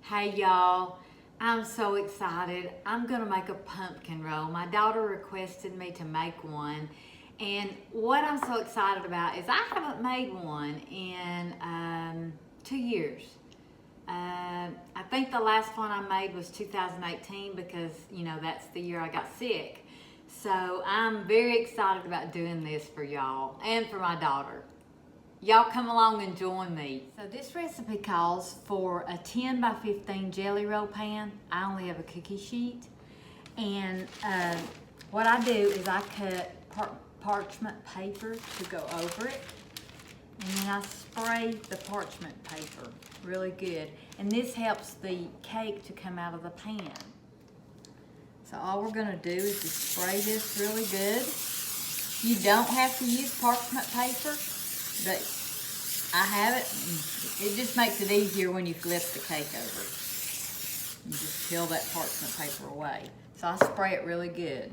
Hey y'all, I'm so excited. I'm gonna make a pumpkin roll. My daughter requested me to make one, and what I'm so excited about is I haven't made one in 2 years. I think the last one I made was 2018 because, that's the year I got sick. So I'm very excited about doing this for y'all and for my daughter. Y'all come along and join me. So this recipe calls for a 10 by 15 jelly roll pan. I only have a cookie sheet. And what I do is I cut parchment paper to go over it. And then I spray the parchment paper really good. And this helps the cake to come out of the pan. So all we're gonna do is just spray this really good. You don't have to use parchment paper, but I have it. It just makes it easier when you flip the cake over. You just peel that parchment paper away. So I spray it really good.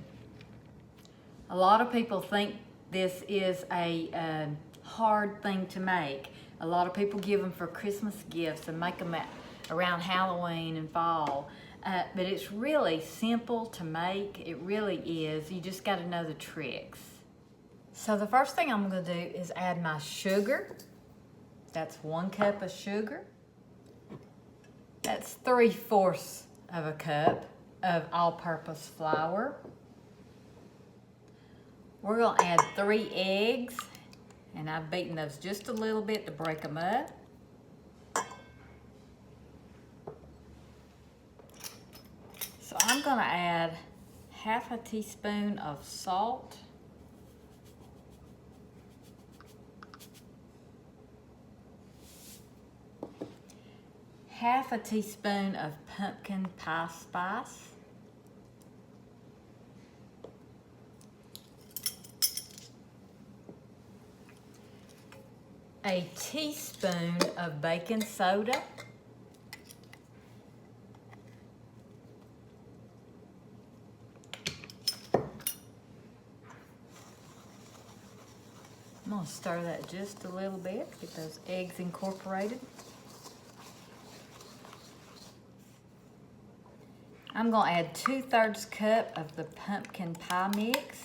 A lot of people think this is a hard thing to make. A lot of people give them for Christmas gifts and make them around Halloween and fall. But it's really simple to make. It really is. You just got to know the tricks. So the first thing I'm going to do is add my sugar. That's 1 cup of sugar. That's 3/4 of a cup of all-purpose flour. We're going to add 3 eggs, and I've beaten those just a little bit to break them up. So I'm going to add 1/2 teaspoon of salt. Half a teaspoon of pumpkin pie spice. A teaspoon of baking soda. I'm going to stir that just a little bit, get those eggs incorporated. I'm going to add 2/3 cup of the pumpkin pie mix.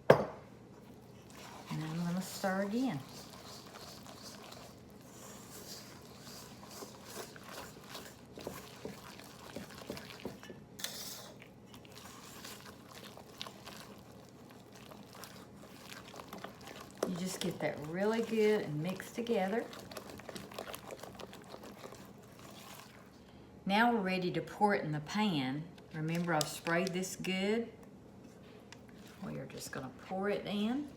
And I'm going to stir again. You just get that really good and mixed together. Now we're ready to pour it in the pan. Remember, I've sprayed this good. We are just going to pour it in.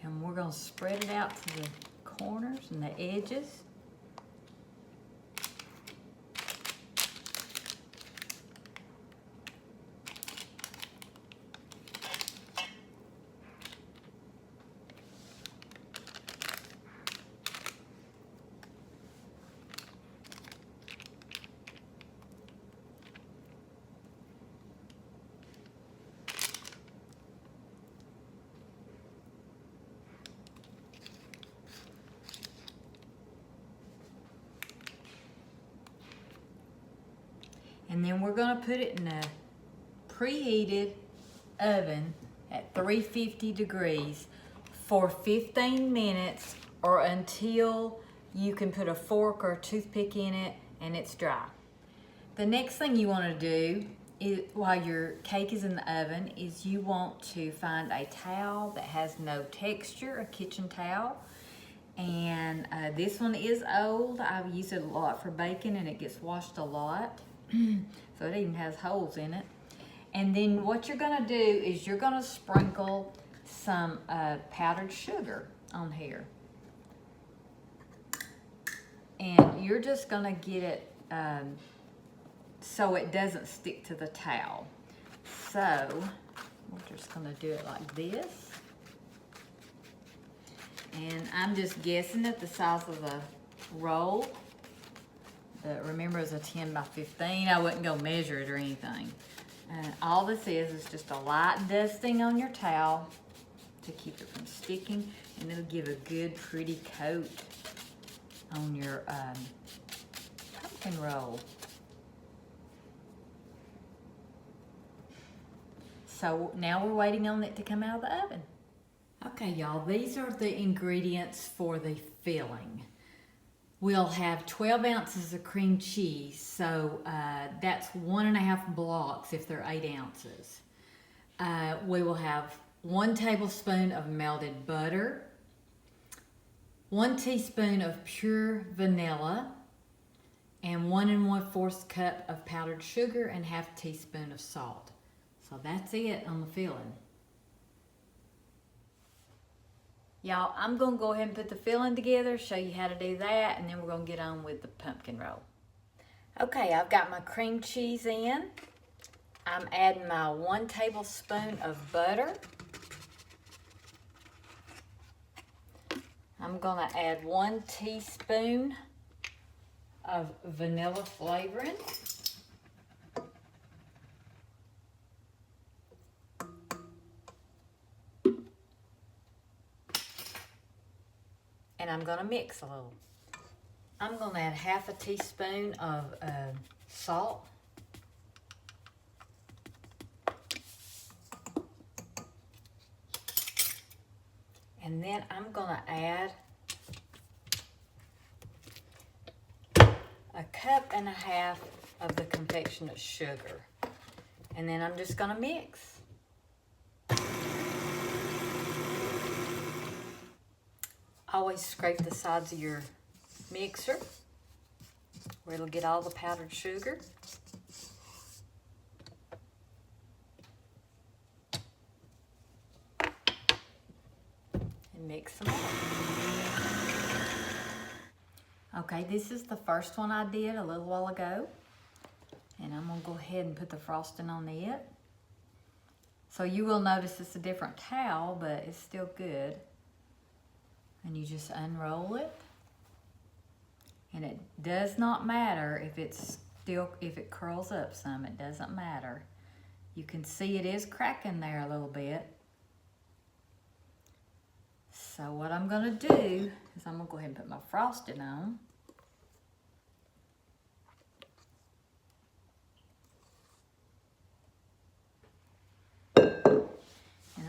And we're going to spread it out to the corners and the edges. And then we're going to put it in a preheated oven at 350 degrees for 15 minutes or until you can put a fork or a toothpick in it and it's dry. The next thing you want to do is, while your cake is in the oven, is you want to find a towel that has no texture, a kitchen towel. And this one is old. I've used it a lot for baking and it gets washed a lot. So it even has holes in it. And then what you're gonna do is you're gonna sprinkle some powdered sugar on here. And you're just gonna get it so it doesn't stick to the towel. So we're just gonna do it like this. And I'm just guessing at the size of the roll. But remember, it's a 10 by 15. I wouldn't go measure it or anything. And all this is just a light dusting on your towel to keep it from sticking, and it'll give a good, pretty coat on your pumpkin roll. So now we're waiting on it to come out of the oven. Okay, y'all, these are the ingredients for the filling. We'll have 12 ounces of cream cheese, so that's 1.5 blocks if they're 8 ounces. We will have 1 tablespoon of melted butter, 1 teaspoon of pure vanilla, and 1 1/4 cup of powdered sugar and 1/2 teaspoon of salt. So that's it on the filling. Y'all, I'm gonna go ahead and put the filling together, show you how to do that, and then we're gonna get on with the pumpkin roll. Okay, I've got my cream cheese in. I'm adding my 1 tablespoon of butter. I'm gonna add 1 teaspoon of vanilla flavoring. And I'm gonna mix a little. I'm gonna add 1/2 teaspoon of salt. And then I'm gonna add 1.5 cups of the confectionate sugar. And then I'm just gonna mix. Always scrape the sides of your mixer where it'll get all the powdered sugar. And mix them up. Okay, this is the first one I did a little while ago. And I'm gonna go ahead and put the frosting on it. So you will notice it's a different towel, but it's still good. And you just unroll it, and it does not matter if it curls up some. It doesn't matter. You can see it is cracking there a little bit. So what I'm gonna do is I'm gonna go ahead and put my frosting on.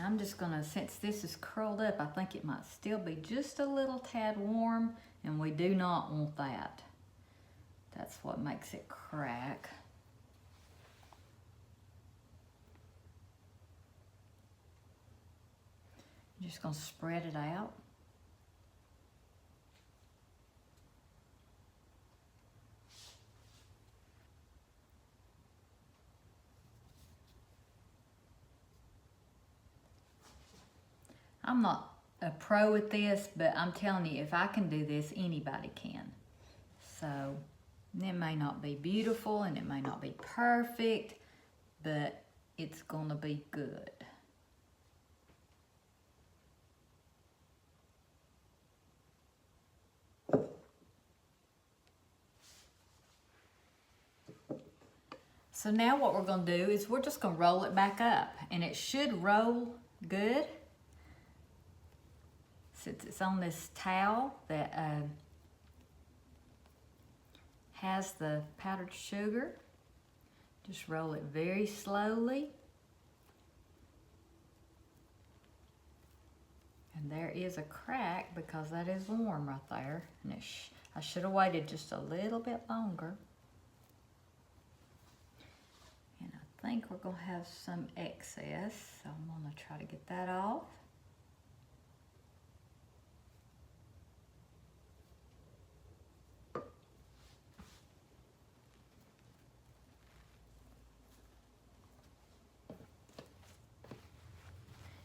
I'm just gonna, since this is curled up, I think it might still be just a little tad warm, and we do not want that. That's what makes it crack. I'm just gonna spread it out. I'm not a pro at this, but I'm telling you, if I can do this, anybody can. So it may not be beautiful and it may not be perfect, but it's gonna be good. So now what we're gonna do is we're just gonna roll it back up, and it should roll good. Since it's on this towel that has the powdered sugar, just roll it very slowly. And there is a crack because that is warm right there. And I should have waited just a little bit longer. And I think we're gonna have some excess, so I'm gonna try to get that off.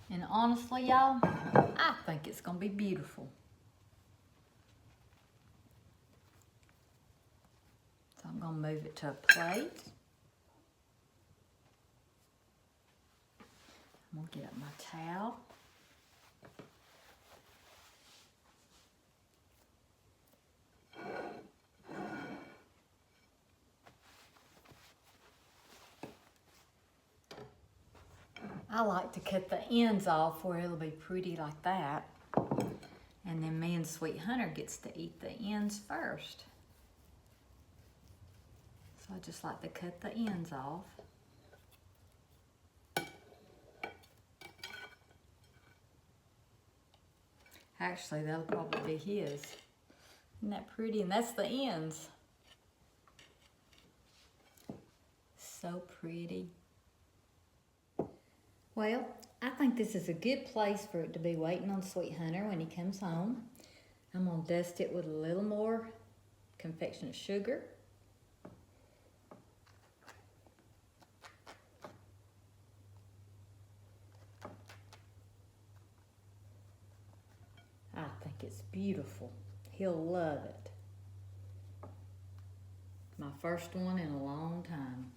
And honestly, y'all, I think it's gonna be beautiful. So I'm gonna move it to a plate. I'm gonna get up my towel. I like to cut the ends off where it'll be pretty like that. And then me and Sweet Hunter gets to eat the ends first. So I just like to cut the ends off. Actually, that'll probably be his. Isn't that pretty? And that's the ends. So pretty. Well, I think this is a good place for it to be waiting on Sweet Hunter when he comes home. I'm gonna dust it with a little more confectionate sugar. I think it's beautiful. He'll love it. My first one in a long time.